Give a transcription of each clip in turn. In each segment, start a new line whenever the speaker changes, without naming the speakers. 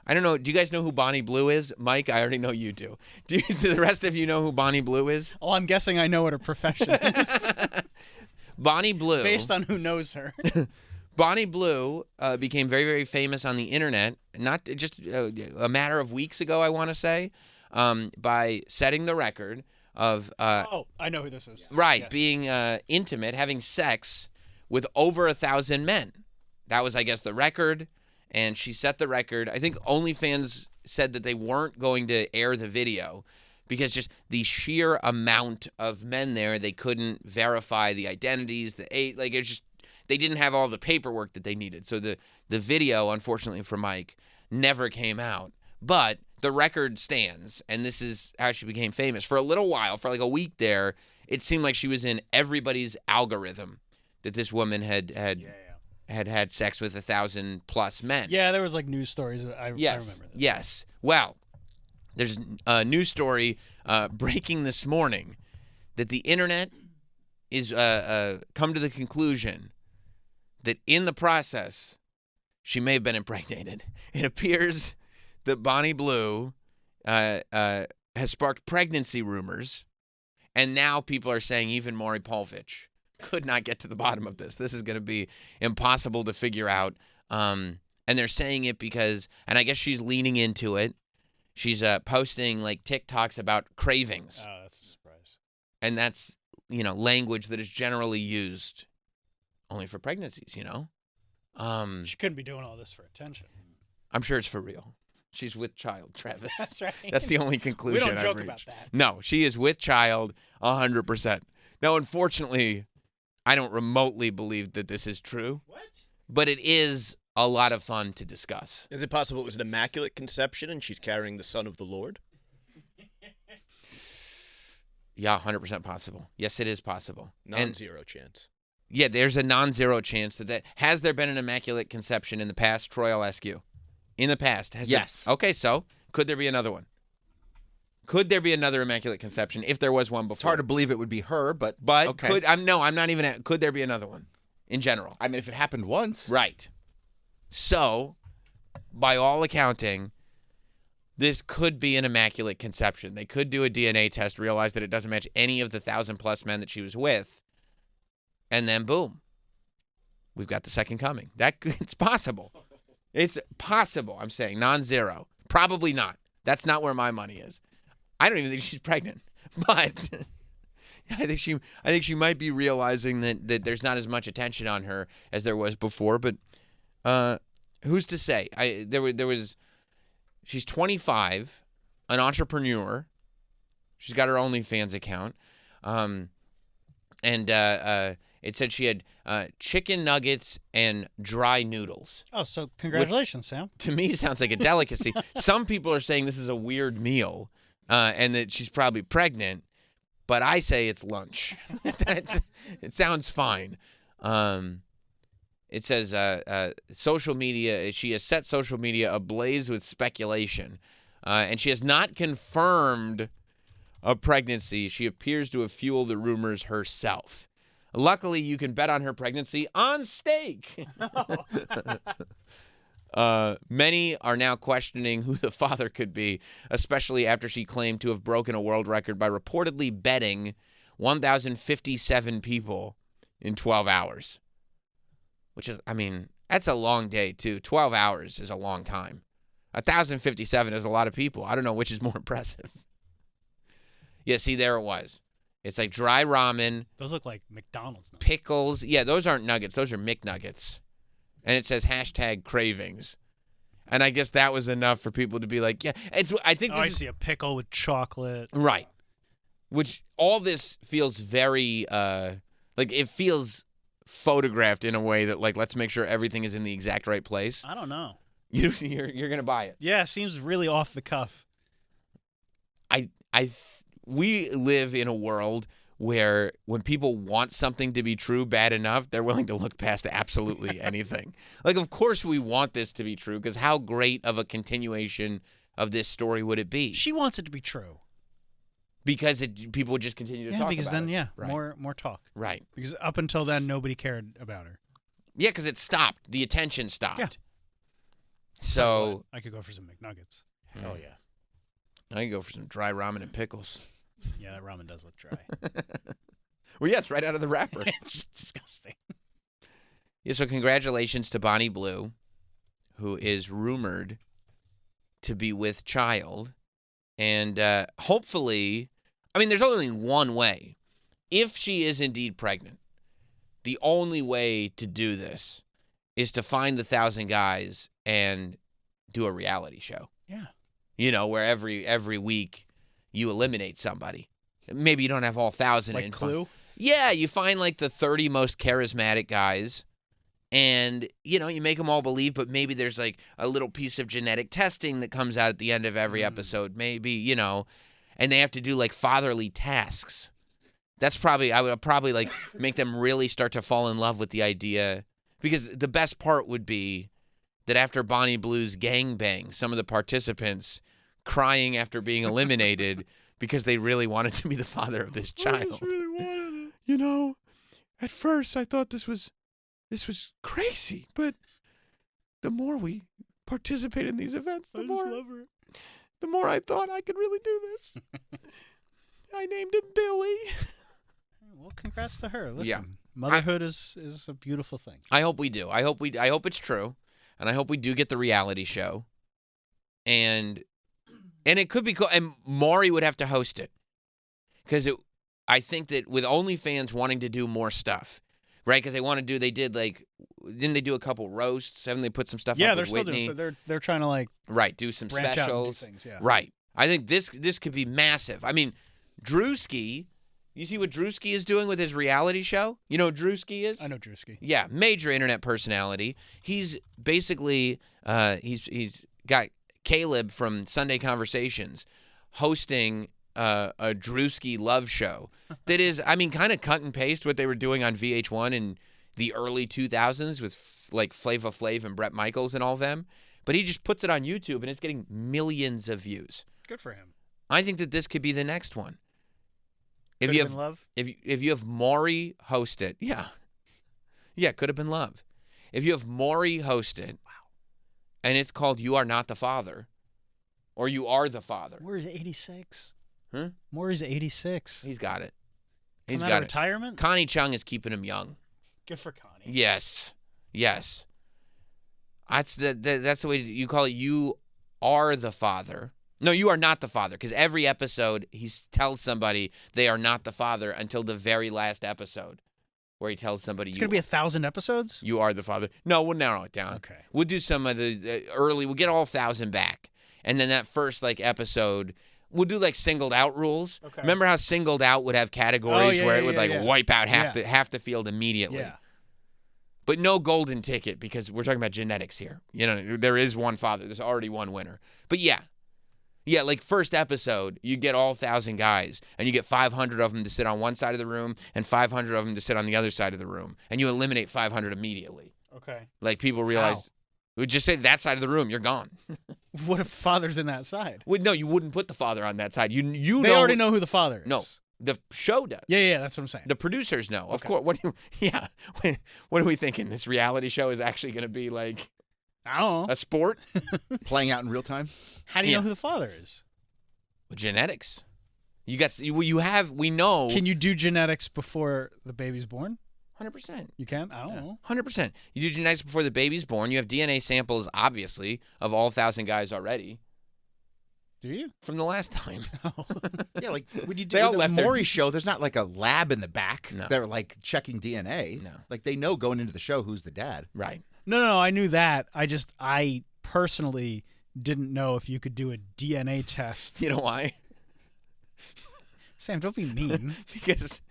I don't know. Do you guys know who Bonnie Blue is? Mike, I already know you do. Do the rest of you know who Bonnie Blue is?
Oh, I'm guessing I know what her profession is.
Bonnie Blue.
Based on who knows her.
Bonnie Blue became very, very famous on the internet, not just a matter of weeks ago, I want to say, by setting the record of...
oh, I know who this is.
Right,
yes.
Being intimate, having sex with over 1,000 men. That was, I guess, the record, and she set the record. I think OnlyFans said that they weren't going to air the video because just the sheer amount of men there, they couldn't verify the identities, the age, like it's just... They didn't have all the paperwork that they needed. So the video, unfortunately for Mike, never came out. But the record stands, and this is how she became famous. For a little while, for like a week there, it seemed like she was in everybody's algorithm that this woman had sex with 1,000+ men.
Yeah, there was like news stories. I remember this.
Yes. Well, there's a news story breaking this morning that the internet is come to the conclusion that in the process, she may have been impregnated. It appears that Bonnie Blue has sparked pregnancy rumors, and now people are saying even Maury Povich could not get to the bottom of this. This is going to be impossible to figure out. And they're saying it because, and I guess she's leaning into it, she's posting like TikToks about cravings.
Oh, that's a surprise.
And that's, language that is generally used only for pregnancies,
She couldn't be doing all this for attention.
I'm sure it's for real. She's with child, Travis.
That's right.
That's the only conclusion
We don't joke
I've
about
reached.
that.
No, she is with child 100%. Now, unfortunately, I don't remotely believe that this is true.
What?
But it is a lot of fun to discuss.
Is it possible it was an immaculate conception and she's carrying the son of the Lord?
Yeah, 100% possible. Yes, it is possible.
Non-zero chance.
Yeah, there's a non-zero chance that has there been an immaculate conception in the past? Troy, I'll ask you. In the past, has
yes.
Okay, so could there be another one? Could there be another immaculate conception if there was one before?
It's hard to believe it would be her, but okay.
I'm not even. Could there be another one in general?
I mean, if it happened once,
right? So, by all accounting, this could be an immaculate conception. They could do a DNA test, realize that it doesn't match any of the 1,000+ men that she was with. And then, boom, we've got the second coming. It's possible. It's possible, I'm saying, non-zero. Probably not. That's not where my money is. I don't even think she's pregnant. But I think she might be realizing that there's not as much attention on her as there was before. But who's to say? She's 25, an entrepreneur. She's got her OnlyFans account. And it said she had chicken nuggets and dry noodles.
Oh, so congratulations, Sam.
To me, sounds like a delicacy. Some people are saying this is a weird meal and that she's probably pregnant, but I say it's lunch. It sounds fine. It says social media, she has set social media ablaze with speculation, and she has not confirmed a pregnancy. She appears to have fueled the rumors herself. Luckily, you can bet on her pregnancy on steak. Many are now questioning who the father could be, especially after she claimed to have broken a world record by reportedly bedding 1,057 people in 12 hours. Which is, I mean, that's a long day, too. 12 hours is a long time. 1,057 is a lot of people. I don't know which is more impressive. Yeah, see, there it was. It's like dry ramen.
Those look like McDonald's nuggets.
Pickles. Yeah, those aren't nuggets. Those are McNuggets. And it says #cravings. And I guess that was enough for people to be like, yeah. I
see a pickle with chocolate.
Right. Which all this feels very, it feels photographed in a way that, like, let's make sure everything is in the exact right place.
I don't know.
You're going to buy it.
Yeah, it seems really off the cuff.
We live in a world where when people want something to be true bad enough, they're willing to look past absolutely anything. Like, of course we want this to be true, because how great of a continuation of this story would it be?
She wants it to be true.
Because people would just continue to talk about it.
Yeah, because then,
Right.
more talk.
Right.
Because up until then, nobody cared about her.
Yeah, because it stopped. The attention stopped.
Yeah.
So
I could go for some McNuggets.
Hell yeah.
I can go for some dry ramen and pickles.
Yeah, that ramen does look dry.
Well, yeah, it's right out of the wrapper.
It's disgusting.
Yeah, so congratulations to Bonnie Blue, who is rumored to be with child. And hopefully, I mean, there's only one way. If she is indeed pregnant, the only way to do this is to find the 1,000 guys and do a reality show.
Yeah.
You know, where every week you eliminate somebody. Maybe you don't have all 1,000.
Like Clue?
Yeah, you find like the 30 most charismatic guys, and, you know, you make them all believe, but maybe there's like a little piece of genetic testing that comes out at the end of every episode. Maybe, you know, and they have to do like fatherly tasks. That's probably, I would probably like make them really start to fall in love with the idea, because the best part would be that after Bonnie Blue's gangbang, some of the participants crying after being eliminated because they really wanted to be the father of this child. I just really wanted it. You know, at first I thought this was crazy, but the more we participate in these events, the more I thought I could really do this. I named him Billy.
Well, congrats to her. Listen,
Yeah.
motherhood is a beautiful thing.
I hope we do. I hope it's true, and I hope we do get the reality show. And it could be cool. And Maury would have to host it, because I think that with OnlyFans wanting to do more stuff, right? Because didn't they do a couple roasts? Haven't they put some stuff up with Whitney?
Still doing. So they're trying to like
do some
branch out and do
specials.
things, yeah.
Right. I think this could be massive. I mean, Drewski. You see what Drewski is doing with his reality show? You know who Drewski is?
I know Drewski.
Yeah, major internet personality. He's basically he's got Caleb from Sunday Conversations hosting a Drewski love show that is, I mean, kind of cut and paste what they were doing on VH1 in the early 2000s with like Flava Flav and Bret Michaels and all of them. But he just puts it on YouTube and it's getting millions of views.
Good for him.
I think that this could be the next one. If
Could
you
have
have
been love.
if you have Maury host it, yeah, could have been love. If you have Maury host it, and it's called "You Are Not the Father," or "You Are the Father."
Maury's 86.
Huh?
Maury's 86.
He's got it.
He's
He's
got
got it.
retirement.
Connie Chung is keeping him young.
Good for Connie.
Yes. That's the way you call it. You are the father. No, you are not the father, because every episode he tells somebody they are not the father until the very last episode, where he tells somebody
It's going to be 1,000 episodes?
you are the father. No, we'll narrow it down.
Okay.
We'll do some of the early. We'll get all 1,000 back, and then that first like episode, we'll do like singled out rules.
Okay.
Remember how singled out would have categories where it would wipe out
Yeah.
half the field immediately.
Yeah.
But no golden ticket, because we're talking about genetics here. You know, there is one father. There's already one winner. But yeah, like first episode, you get all 1,000 guys, and you get 500 of them to sit on one side of the room and 500 of them to sit on the other side of the room, and you eliminate 500 immediately.
Okay.
Like people realize, we just say that side of the room, you're gone.
What if the father's in that side?
Well, no, you wouldn't put the father on that side. You
They already know who the father is.
No, the show does.
Yeah, that's what I'm saying.
The producers know. Of
Okay.
course. What are we thinking? This reality show is actually going to be like
I don't know.
a sport?
Playing out in real time.
How do you
Yeah.
know who the father is?
Genetics. We know.
Can you do genetics before the baby's born?
100%.
You can? I don't know.
100%. You do genetics before the baby's born. You have DNA samples, obviously, of all 1,000 guys already
Do you?
from the last time.
Yeah, like when you
They
do
all
the
left their-
Maury show, there's not like a lab in the back.
No.
They're like checking DNA.
No.
Like they know going into the show who's the dad.
Right.
No, I knew that. I personally didn't know if you could do a DNA test.
You know why?
Sam, don't be mean.
Because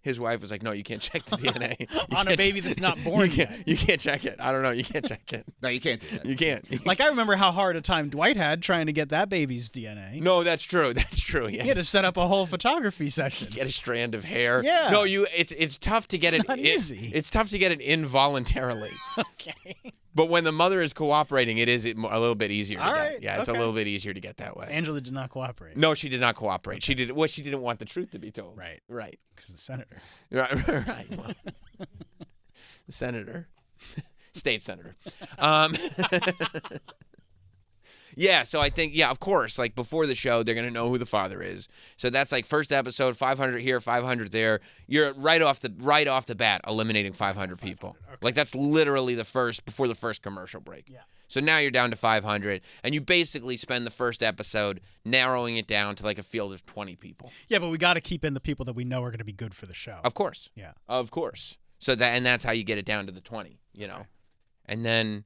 his wife was like, no, you can't check the DNA. You
On a
can't
baby
check-
that's not born yet.
You can't check it. I don't know. You can't check it.
No, you can't do that.
You can't.
Like, I remember how hard a time Dwight had trying to get that baby's DNA.
No, that's true. That's true.
He had to set up a whole photography session.
Get a strand of hair.
Yeah.
No, it's tough to get
It's
it.
not easy.
It's tough to get it involuntarily.
Okay.
But when the mother is cooperating, it is a little bit easier.
All
to
right,
get. Yeah, it's a
okay.
little bit easier to get that way.
Angela did not cooperate.
No, she did not cooperate. She did. Well, she didn't want the truth to be told.
Right.
Right.
Because the senator.
Right. Right. Well, the senator. State senator. Yeah, so I think, of course, like before the show, they're going to know who the father is. So that's like first episode, 500 here, 500 there. You're right off the bat eliminating 500 people. Okay. Like that's literally before the first commercial break.
Yeah.
So now you're down to 500, and you basically spend the first episode narrowing it down to like a field of 20 people.
Yeah, but we got to keep in the people that we know are going to be good for the show.
Of course.
Yeah.
Of course. So that's how you get it down to the 20,
Okay.
And then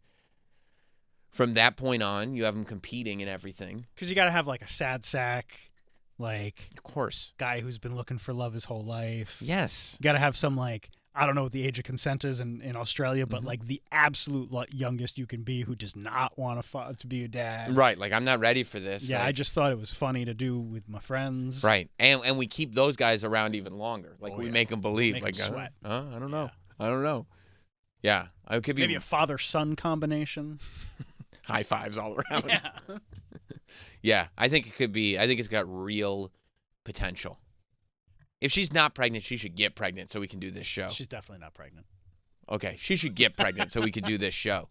from that point on, you have them competing and everything.
Because you got to have like a sad sack, like
Of course.
guy who's been looking for love his whole life.
Yes.
You got to have some like, I don't know what the age of consent is in Australia, but like the absolute youngest you can be who does not want to be a dad.
Right. Like, I'm not ready for this.
Yeah,
like,
I just thought it was funny to do with my friends.
Right. And we keep those guys around even longer. Like, we make them believe.
Make
like,
'em sweat.
I don't know. I don't know. Yeah. It could be
Maybe a father-son combination.
high fives all around.
Yeah.
Yeah. I think it could be. I think it's got real potential. If she's not pregnant, she should get pregnant so we can do this show.
She's definitely not pregnant.
Okay. She should get pregnant so we could do this show.